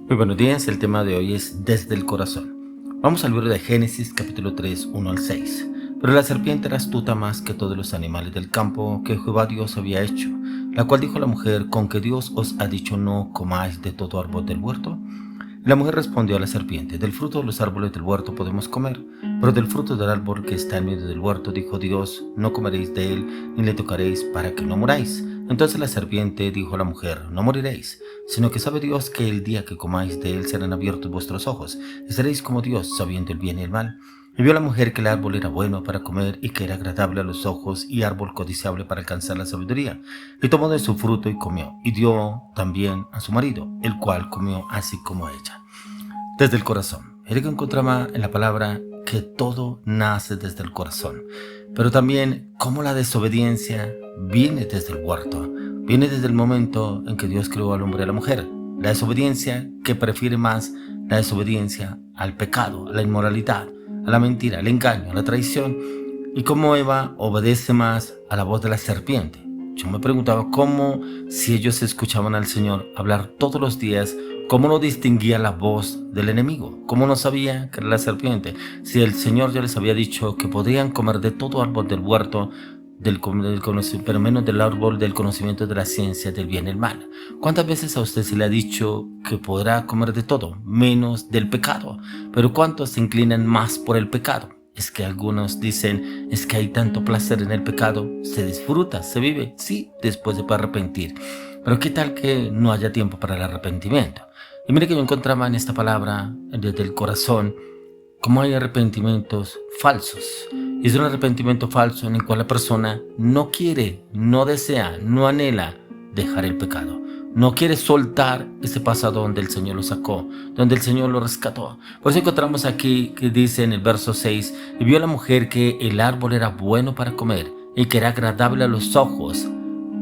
Muy buenos días, el tema de hoy es desde el corazón. Vamos al libro de Génesis capítulo 3, 1 al 6. Pero la serpiente era astuta más que todos los animales del campo que Jehová Dios había hecho, la cual dijo a la mujer: ¿con que Dios os ha dicho no comáis de todo árbol del huerto? Y la mujer respondió a la serpiente: del fruto de los árboles del huerto podemos comer, pero del fruto del árbol que está en medio del huerto dijo Dios: no comeréis de él, ni le tocaréis, para que no muráis. Entonces la serpiente dijo a la mujer: no moriréis, sino que sabe Dios que el día que comáis de él serán abiertos vuestros ojos, y seréis como Dios, sabiendo el bien y el mal. Y vio la mujer que el árbol era bueno para comer y que era agradable a los ojos y árbol codiciable para alcanzar la sabiduría. Y tomó de su fruto y comió, y dio también a su marido, el cual comió así como ella. Desde el corazón. Eric encontraba en la palabra que todo nace desde el corazón, pero también cómo la desobediencia viene desde el huerto, viene desde el momento en que Dios creó al hombre y a la mujer. La desobediencia que prefiere más la desobediencia al pecado, a la inmoralidad, a la mentira, al engaño, a la traición, y cómo Eva obedece más a la voz de la serpiente. Yo me preguntaba cómo, si ellos escuchaban al Señor hablar todos los días, cómo no distinguía la voz del enemigo, cómo no sabía que era la serpiente, si el Señor ya les había dicho que podrían comer de todo árbol del huerto, pero menos del árbol del conocimiento de la ciencia del bien y el mal. ¿Cuántas veces a usted se le ha dicho que podrá comer de todo, menos del pecado? Pero ¿cuántos se inclinan más por el pecado? Es que algunos dicen, es que hay tanto placer en el pecado, se disfruta, se vive, sí, después de arrepentir. Pero ¿qué tal que no haya tiempo para el arrepentimiento? Y mire que yo encontraba en esta palabra, desde el corazón, cómo hay arrepentimientos falsos. Y es un arrepentimiento falso en el cual la persona no quiere, no desea, no anhela dejar el pecado. No quiere soltar ese pasado donde el Señor lo sacó, donde el Señor lo rescató. Por eso encontramos aquí que dice en el verso 6, y vio a la mujer que el árbol era bueno para comer y que era agradable a los ojos.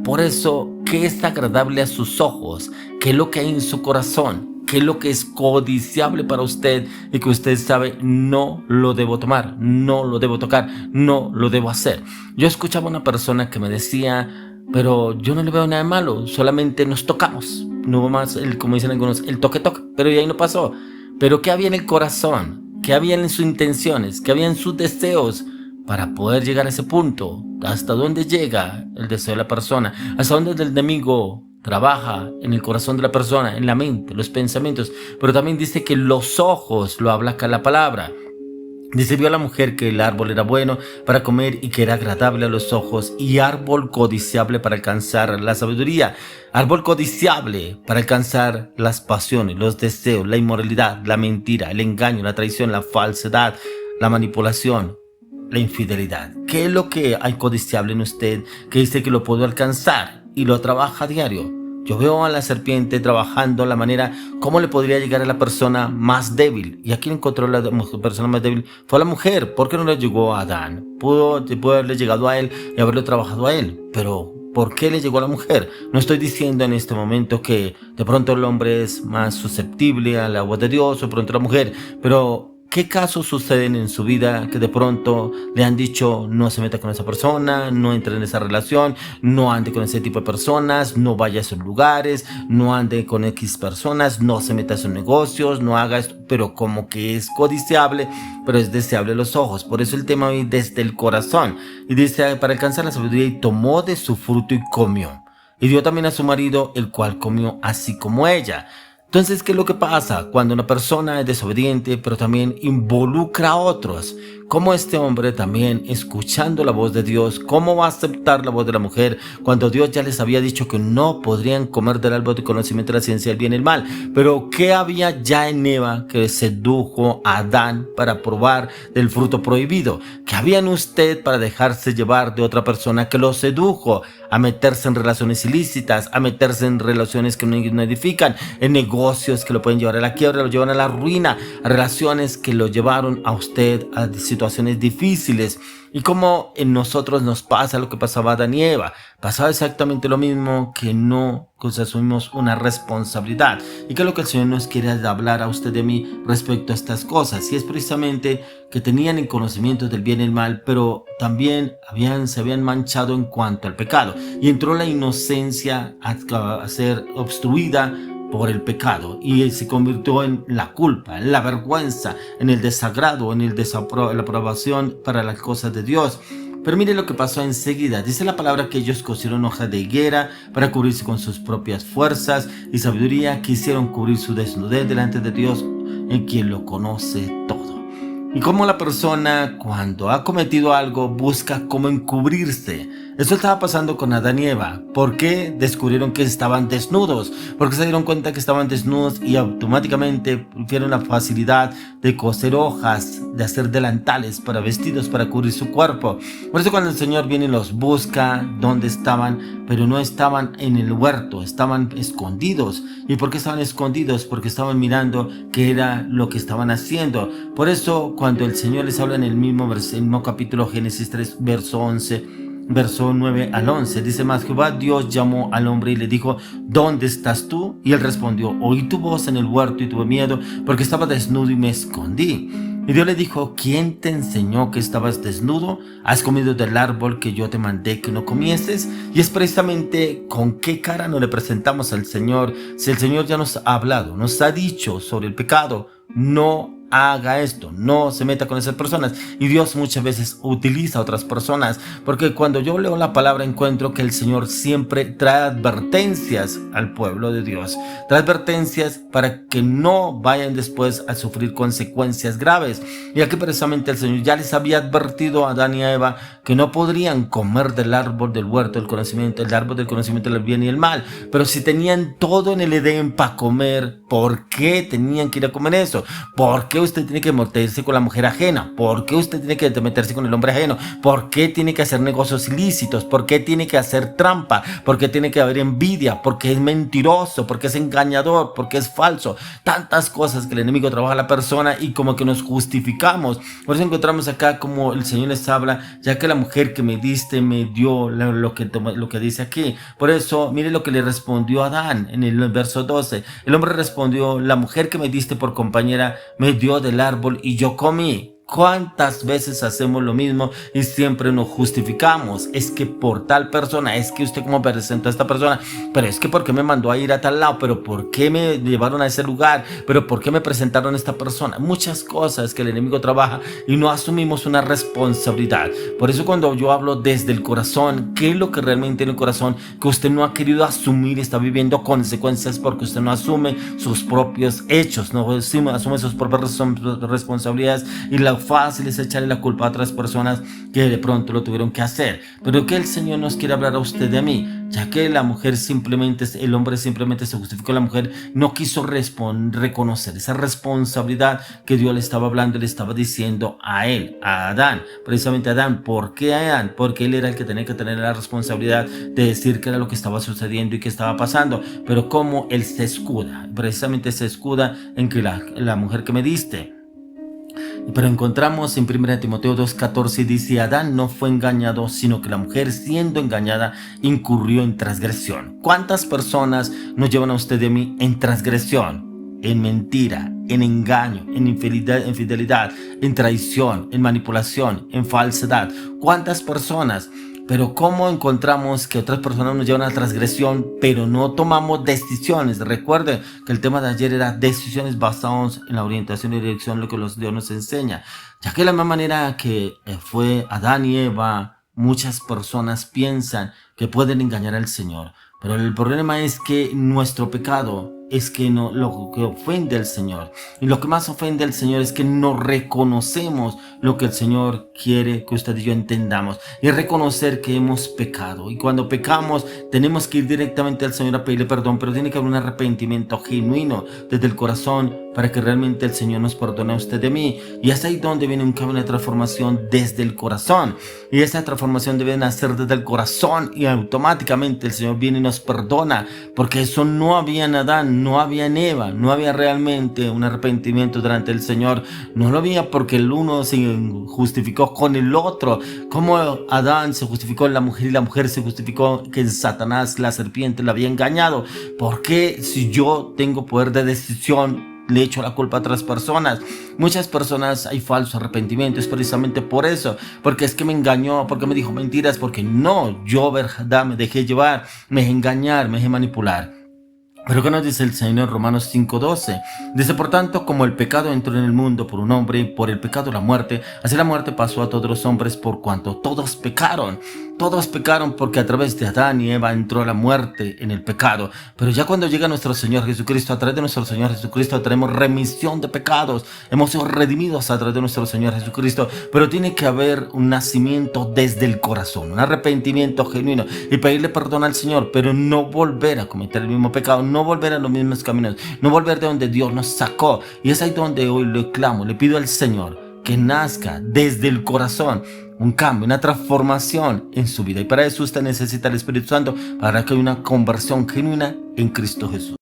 Por eso, ¿qué es agradable a sus ojos? ¿Qué es lo que hay en su corazón? ¿Qué es lo que es codiciable para usted y que usted sabe no lo debo tomar, no lo debo tocar, no lo debo hacer? Yo escuchaba a una persona que me decía, pero yo no le veo nada malo, solamente nos tocamos. No hubo más, como dicen algunos, el toque-toque, pero ahí no pasó. Pero ¿qué había en el corazón? ¿Qué había en sus intenciones? ¿Qué había en sus deseos? Para poder llegar a ese punto, hasta dónde llega el deseo de la persona, hasta dónde el enemigo trabaja en el corazón de la persona, en la mente, los pensamientos. Pero también dice que los ojos, lo habla acá la palabra. Dice: vio a la mujer que el árbol era bueno para comer y que era agradable a los ojos y árbol codiciable para alcanzar la sabiduría. Árbol codiciable para alcanzar las pasiones, los deseos, la inmoralidad, la mentira, el engaño, la traición, la falsedad, la manipulación, la infidelidad. ¿Qué es lo que hay codiciable en usted que dice que lo puedo alcanzar y lo trabaja a diario? Yo veo a la serpiente trabajando la manera cómo le podría llegar a la persona más débil. ¿Y a quién encontró la persona más débil? Fue a la mujer. ¿Por qué no le llegó a Adán? Pudo haberle llegado a él y haberlo trabajado a él. Pero ¿por qué le llegó a la mujer? No estoy diciendo en este momento que de pronto el hombre es más susceptible a la voz de Dios o de pronto la mujer, pero ¿qué casos suceden en su vida que de pronto le han dicho no se meta con esa persona, no entre en esa relación, no ande con ese tipo de personas, no vaya a esos lugares, no ande con X personas, no se meta a esos negocios, no haga esto? Pero como que es codiciable, pero es deseable a los ojos. Por eso el tema hoy desde el corazón. Y dice: para alcanzar la sabiduría, y tomó de su fruto y comió. Y dio también a su marido, el cual comió así como ella. Entonces, ¿qué es lo que pasa cuando una persona es desobediente, pero también involucra a otros? ¿Cómo este hombre también, escuchando la voz de Dios, cómo va a aceptar la voz de la mujer cuando Dios ya les había dicho que no podrían comer del árbol de conocimiento de la ciencia del bien y el mal? Pero ¿qué había ya en Eva que sedujo a Adán para probar del fruto prohibido? ¿Qué había en usted para dejarse llevar de otra persona que lo sedujo a meterse en relaciones ilícitas, a meterse en relaciones que no edifican, en negocios que lo pueden llevar a la quiebra, lo llevan a la ruina, a relaciones que lo llevaron a usted a situaciones difíciles? Y como en nosotros nos pasa lo que pasaba a Adán y Eva, pasaba exactamente lo mismo, que no asumimos una responsabilidad. Y que es lo que el Señor nos quiere hablar a usted de mí respecto a estas cosas, y es precisamente que tenían el conocimiento del bien y el mal, pero también se habían manchado en cuanto al pecado, y entró la inocencia a ser obstruida por el pecado y se convirtió en la culpa, en la vergüenza, en el desagrado, en la aprobación para las cosas de Dios. Pero mire lo que pasó enseguida. Dice la palabra que ellos cosieron hojas de higuera para cubrirse con sus propias fuerzas y sabiduría. Quisieron cubrir su desnudez delante de Dios, en quien lo conoce todo. Y como la persona, cuando ha cometido algo, busca cómo encubrirse. Eso estaba pasando con Adán y Eva. ¿Por qué? Descubrieron que estaban desnudos. Porque se dieron cuenta que estaban desnudos y automáticamente tuvieron la facilidad de coser hojas, de hacer delantales para vestidos, para cubrir su cuerpo. Por eso cuando el Señor viene y los busca, ¿dónde estaban? Pero no estaban en el huerto, estaban escondidos. ¿Y por qué estaban escondidos? Porque estaban mirando qué era lo que estaban haciendo. Por eso cuando el Señor les habla en el mismo capítulo, Génesis 3, verso 11, verso 9 al 11, dice más: Jehová Dios llamó al hombre y le dijo: ¿dónde estás tú? Y él respondió: oí tu voz en el huerto y tuve miedo, porque estaba desnudo y me escondí. Y Dios le dijo: ¿quién te enseñó que estabas desnudo? ¿Has comido del árbol que yo te mandé que no comieses? Y es precisamente con qué cara nos le presentamos al Señor. Si el Señor ya nos ha hablado, nos ha dicho sobre el pecado, no haga esto, no se meta con esas personas. Y Dios muchas veces utiliza a otras personas, porque cuando yo leo la palabra encuentro que el Señor siempre trae advertencias al pueblo de Dios, trae advertencias para que no vayan después a sufrir consecuencias graves. Y aquí precisamente el Señor ya les había advertido a Adán y a Eva que no podrían comer del árbol del huerto del conocimiento, el árbol del conocimiento del bien y el mal. Pero si tenían todo en el Edén para comer, ¿por qué tenían que ir a comer eso? ¿Por qué usted tiene que meterse con la mujer ajena? ¿Por qué usted tiene que meterse con el hombre ajeno? ¿Por qué tiene que hacer negocios ilícitos? ¿Por qué tiene que hacer trampa? ¿Por qué tiene que haber envidia? ¿Por qué es mentiroso? ¿Por qué es engañador? ¿Por qué es falso? Tantas cosas que el enemigo trabaja a la persona y como que nos justificamos. Por eso encontramos acá como el Señor les habla: ya que la mujer que me diste me dio lo que dice aquí. Por eso mire lo que le respondió Adán en el verso 12. El hombre respondió: la mujer que me diste por compañera me dio del árbol y yo comí. ¿Cuántas veces hacemos lo mismo y siempre nos justificamos? Es que por tal persona, es que usted como presentó a esta persona, pero es que ¿por qué me mandó a ir a tal lado? ¿Pero por qué me llevaron a ese lugar? ¿Pero por qué me presentaron a esta persona? Muchas cosas que el enemigo trabaja y no asumimos una responsabilidad. Por eso cuando yo hablo desde el corazón, ¿qué es lo que realmente en el corazón que usted no ha querido asumir y está viviendo consecuencias porque usted no asume sus propios hechos, no asume sus propias responsabilidades? Y la fácil es echarle la culpa a otras personas que de pronto lo tuvieron que hacer. Pero que el Señor nos quiere hablar a usted y a mí, ya que la mujer simplemente, el hombre simplemente se justificó, la mujer no quiso reconocer esa responsabilidad que Dios le estaba hablando, le estaba diciendo a él, a Adán, precisamente a Adán. ¿Por qué a Adán? Porque él era el que tenía que tener la responsabilidad de decir qué era lo que estaba sucediendo y qué estaba pasando. Pero como él se escuda, precisamente se escuda en que la mujer que me diste. Pero encontramos en 1 Timoteo 2:14, dice: Adán no fue engañado, sino que la mujer, siendo engañada, incurrió en transgresión. ¿Cuántas personas nos llevan a usted y a mí en transgresión? En mentira, en engaño, en infidelidad, en traición, en manipulación, en falsedad. ¿Cuántas personas? Pero ¿cómo encontramos que otras personas nos llevan a la transgresión, pero no tomamos decisiones? Recuerden que el tema de ayer era decisiones basadas en la orientación y dirección, lo que Dios nos enseña. Ya que de la misma manera que fue Adán y Eva, muchas personas piensan que pueden engañar al Señor. Pero el problema es que nuestro pecado es que no, lo que ofende al Señor. Y lo que más ofende al Señor es que no reconocemos lo que el Señor quiere que usted y yo entendamos. Y reconocer que hemos pecado. Y cuando pecamos tenemos que ir directamente al Señor a pedirle perdón. Pero tiene que haber un arrepentimiento genuino desde el corazón para que realmente el Señor nos perdone a usted y a mí. Y es ahí donde viene un cambio de transformación desde el corazón. Y esa transformación debe nacer desde el corazón. Y automáticamente el Señor viene y nos perdona. Porque eso no había en Adán, no había en Eva, no había realmente un arrepentimiento delante del Señor. No lo había porque el uno se justificó con el otro. Como Adán se justificó en la mujer y la mujer se justificó que en Satanás, la serpiente, la había engañado. ¿Por qué si yo tengo poder de decisión le echo la culpa a otras personas? Muchas personas hay falso arrepentimiento, es precisamente por eso, porque es que me engañó, porque me dijo mentiras, porque no, yo verdad me dejé llevar, me dejé engañar, me dejé manipular. Pero ¿qué nos dice el Señor en Romanos 5:12? Dice, por tanto, como el pecado entró en el mundo por un hombre y por el pecado la muerte, así la muerte pasó a todos los hombres por cuanto todos pecaron. Todos pecaron porque a través de Adán y Eva entró la muerte en el pecado. Pero ya cuando llega nuestro Señor Jesucristo, a través de nuestro Señor Jesucristo tenemos remisión de pecados. Hemos sido redimidos a través de nuestro Señor Jesucristo. Pero tiene que haber un nacimiento desde el corazón, un arrepentimiento genuino y pedirle perdón al Señor, pero no volver a cometer el mismo pecado, no volver a los mismos caminos, no volver de donde Dios nos sacó. Y es ahí donde hoy le clamo, le pido al Señor que nazca desde el corazón un cambio, una transformación en su vida. Y para eso usted necesita el Espíritu Santo, para que haya una conversión genuina en Cristo Jesús.